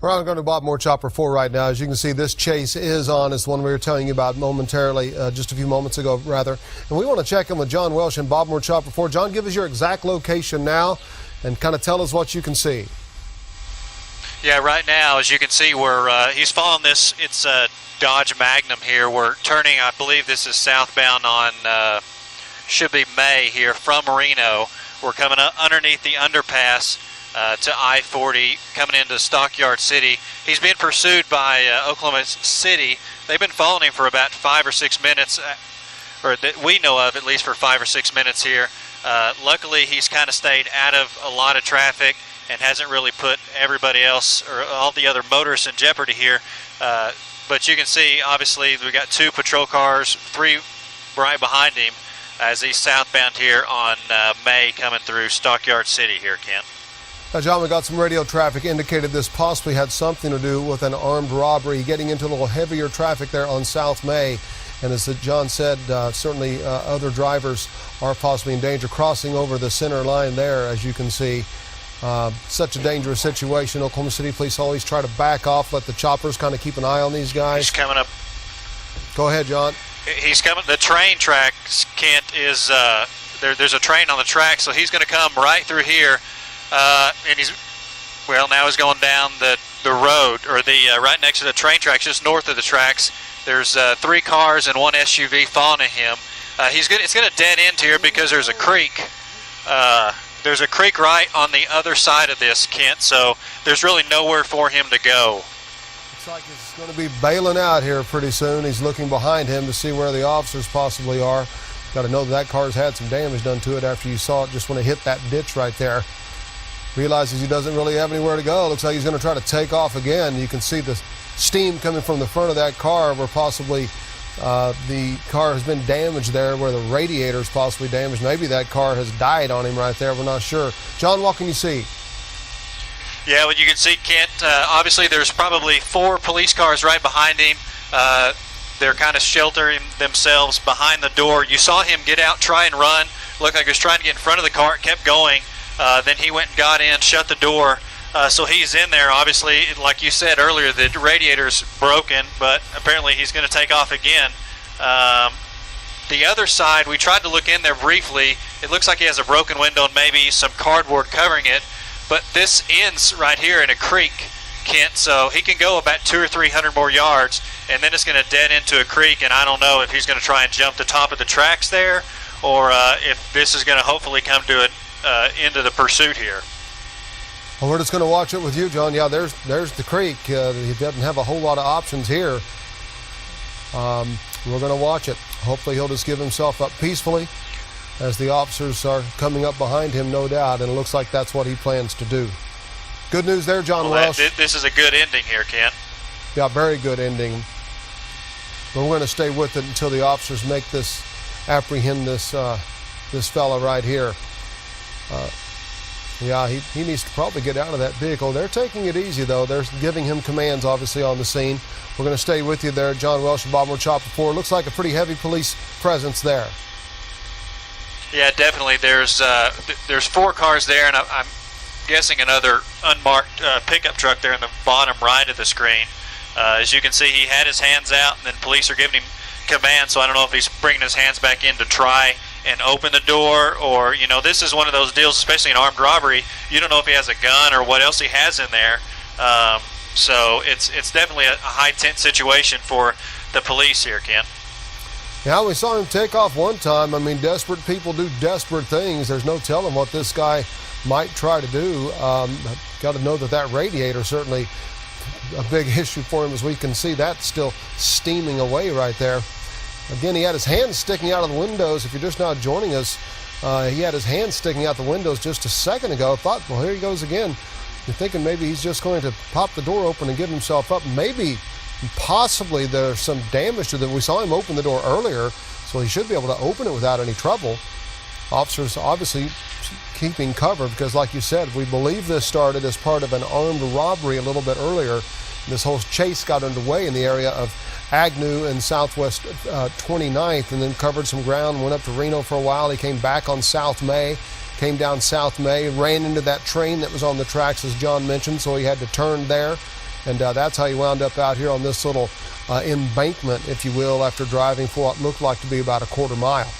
We're going to Bob Moore Chopper 4 right now. As you can see, this chase is on. It's the one we were telling you about momentarily, just a few moments ago, rather. And we want to check in with John Welsh and Bob Moore Chopper 4. John, give us your exact location now and kind of tell us what you can see. Yeah, right now, as you can see, he's following this. It's a Dodge Magnum here. We're turning, I believe this is southbound on, should be May here from Reno. We're coming up underneath the underpass to I-40, coming into Stockyard City. He's being pursued by Oklahoma City. They've been following him for about 5 or 6 minutes, or that we know of at least for 5 or 6 minutes here. Luckily, he's kind of stayed out of a lot of traffic and hasn't really put everybody else or all the other motorists in jeopardy here. But you can see, obviously, we've got 2 patrol cars, 3 right behind him as he's southbound here on May coming through Stockyard City here, Kent. Now, John, we got some radio traffic indicated this possibly had something to do with an armed robbery, getting into a little heavier traffic there on South May. And as John said, certainly other drivers are possibly in danger crossing over the center line there, as you can see. Such a dangerous situation. Oklahoma City Police always try to back off, let the choppers kind of keep an eye on these guys. He's coming up. Go ahead, John. He's coming. The train track, Kent, is there's a train on the track, so he's going to come right through here. And now he's going down the road, or the right next to the train tracks, just north of the tracks. There's 3 cars and 1 SUV following him. It's going to dead end here because there's a creek. There's a creek right on the other side of this, Kent, so there's really nowhere for him to go. Looks like he's going to be bailing out here pretty soon. He's looking behind him to see where the officers possibly are. Got to know that car's had some damage done to it after you saw it just when it hit that ditch right there. Realizes he doesn't really have anywhere to go. Looks like he's going to try to take off again. You can see the steam coming from the front of that car where possibly the car has been damaged there, where the radiator is possibly damaged. Maybe that car has died on him right there. We're not sure. John, what can you see? Yeah, well, you can see, Kent, obviously there's probably 4 police cars right behind him. They're kind of sheltering themselves behind the door. You saw him get out, try and run. Looked like he was trying to get in front of the car. It kept going. Then he went and got in, shut the door. So he's in there. Obviously, like you said earlier, the radiator's broken, but apparently he's going to take off again. The other side, we tried to look in there briefly. It looks like he has a broken window and maybe some cardboard covering it. But this ends right here in a creek, Kent, so he can go about 200 or 300 more yards, and then it's going to dead into a creek, and I don't know if he's going to try and jump the top of the tracks there, or if this is going to hopefully come to an into the pursuit here. Well, we're just going to watch it with you, John. Yeah, there's the creek. He doesn't have a whole lot of options here. We're going to watch it. Hopefully he'll just give himself up peacefully as the officers are coming up behind him, no doubt, and it looks like that's what he plans to do. Good news there, John Welsh. This is a good ending here, Kent. Yeah, very good ending. But we're going to stay with it until the officers make this, apprehend this fella right here. Yeah, he needs to probably get out of that vehicle. They're taking it easy, though. They're giving him commands, obviously, on the scene. We're going to stay with you there, John Welsh and Bob Moore Chopper 4. Looks like a pretty heavy police presence there. Yeah, definitely. There's 4 cars there, and I'm guessing another unmarked pickup truck there in the bottom right of the screen. As you can see, he had his hands out, and then police are giving him commands, so I don't know if he's bringing his hands back in to try and open the door, or, you know, this is one of those deals, especially in armed robbery, you don't know if he has a gun or what else he has in there. So it's definitely a high tense situation for the police here, Ken. Yeah, we saw him take off one time. I mean, desperate people do desperate things. There's no telling what this guy might try to do. Got to know that radiator certainly a big issue for him, as we can see that still steaming away right there. Again, he had his hands sticking out of the windows. If you're just now joining us, he had his hands sticking out the windows just a second ago. Thought, well, here he goes again. You're thinking maybe he's just going to pop the door open and give himself up. Maybe, possibly, there's some damage to them. We saw him open the door earlier, so he should be able to open it without any trouble. Officers obviously keeping cover because, like you said, we believe this started as part of an armed robbery a little bit earlier. This whole chase got underway in the area of Agnew and Southwest 29th, and then covered some ground, went up to Reno for a while. He came back on South May, came down South May, ran into that train that was on the tracks, as John mentioned, so he had to turn there. And that's how he wound up out here on this little embankment, if you will, after driving for what looked like to be about a quarter mile.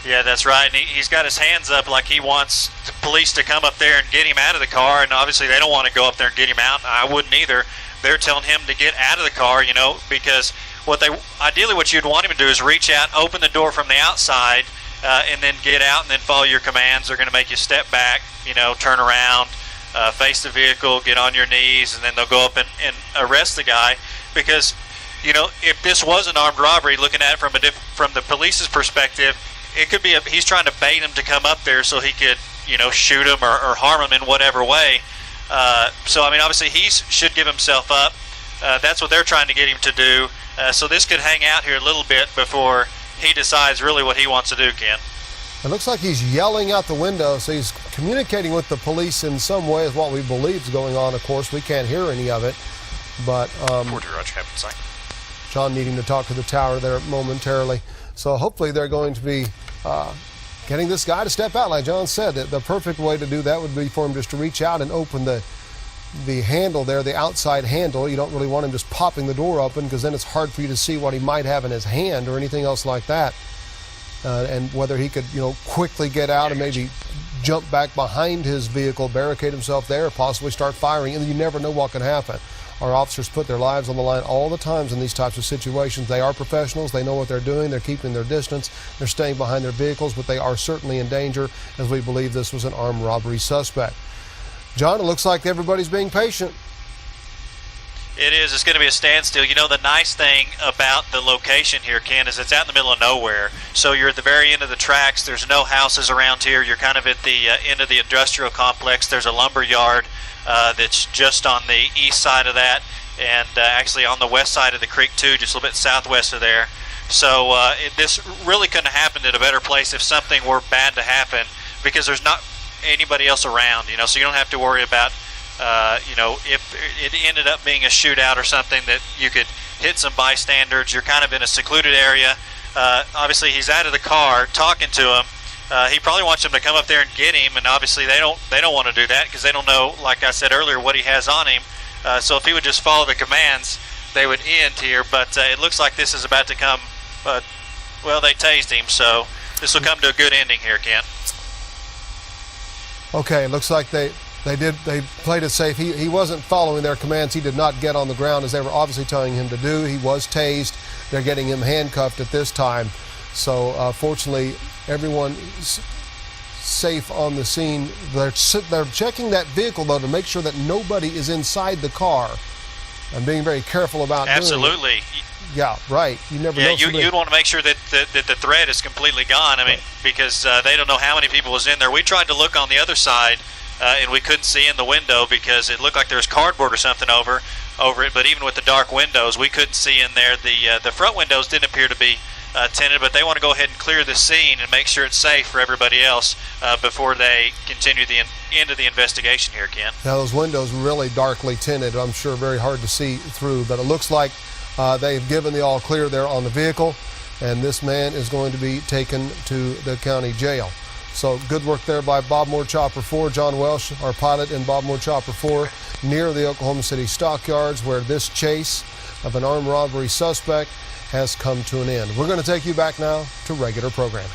Yeah, that's right. And he's got his hands up like he wants the police to come up there and get him out of the car. And obviously they don't want to go up there and get him out. I wouldn't either. They're telling him to get out of the car, you know, because ideally what you'd want him to do is reach out, open the door from the outside, and then get out and then follow your commands. They're going to make you step back, you know, turn around, face the vehicle, get on your knees, and then they'll go up and arrest the guy. Because, you know, if this was an armed robbery, looking at it from the police's perspective, it could be he's trying to bait him to come up there so he could, you know, shoot him or harm him in whatever way. So, I mean, obviously he should give himself up. That's what they're trying to get him to do. So this could hang out here a little bit before he decides really what he wants to do, Ken. It looks like he's yelling out the window, so he's communicating with the police in some way is what we believe is going on. Of course, we can't hear any of it. But John needing to talk to the tower there momentarily. So hopefully they're going to be getting this guy to step out. Like John said, the perfect way to do that would be for him just to reach out and open the handle there, the outside handle. You don't really want him just popping the door open, because then it's hard for you to see what he might have in his hand or anything else like that. And whether he could, you know, quickly get out and maybe jump back behind his vehicle, barricade himself there, possibly start firing, and you never know what can happen. Our officers put their lives on the line all the times in these types of situations. They are professionals. They know what they're doing. They're keeping their distance. They're staying behind their vehicles, but they are certainly in danger, as we believe this was an armed robbery suspect. John, it looks like everybody's being patient. It is. It's going to be a standstill. You know, the nice thing about the location here, Ken, is it's out in the middle of nowhere. So you're at the very end of the tracks. There's no houses around here. You're kind of at the end of the industrial complex. There's a lumber yard that's just on the east side of that, and actually on the west side of the creek too, just a little bit southwest of there. So this really couldn't have happened at a better place if something were bad to happen, because there's not anybody else around, you know, so you don't have to worry about you know, if it ended up being a shootout or something, that you could hit some bystanders. You're kind of in a secluded area. Obviously he's out of the car talking to him. He probably wants them to come up there and get him, and obviously they don't want to do that, because they don't know, like I said earlier, what he has on him. So if he would just follow the commands, they would end here. But it looks like this is about to come. Well, they tased him, so this will come to a good ending here, Ken. Okay, it looks like they played it safe. He wasn't following their commands. He did not get on the ground, as they were obviously telling him to do. He was tased. They're getting him handcuffed at this time. So fortunately, everyone's safe on the scene. They're checking that vehicle, though, to make sure that nobody is inside the car. I'm being very careful about Absolutely. doing it. Yeah, right. You never know. You'd want to make sure that the threat is completely gone. I mean, because they don't know how many people was in there. We tried to look on the other side, and we couldn't see in the window because it looked like there was cardboard or something over it. But even with the dark windows, we couldn't see in there. The front windows didn't appear to be tinted, but they want to go ahead and clear the scene and make sure it's safe for everybody else before they continue the end of the investigation here, Ken. Now, those windows really darkly tinted. I'm sure very hard to see through, but it looks like they've given the all clear there on the vehicle, and this man is going to be taken to the county jail. So good work there by Bob Moore Chopper 4, John Welsh, our pilot in Bob Moore Chopper 4, near the Oklahoma City stockyards, where this chase of an armed robbery suspect has come to an end. We're going to take you back now to regular programming.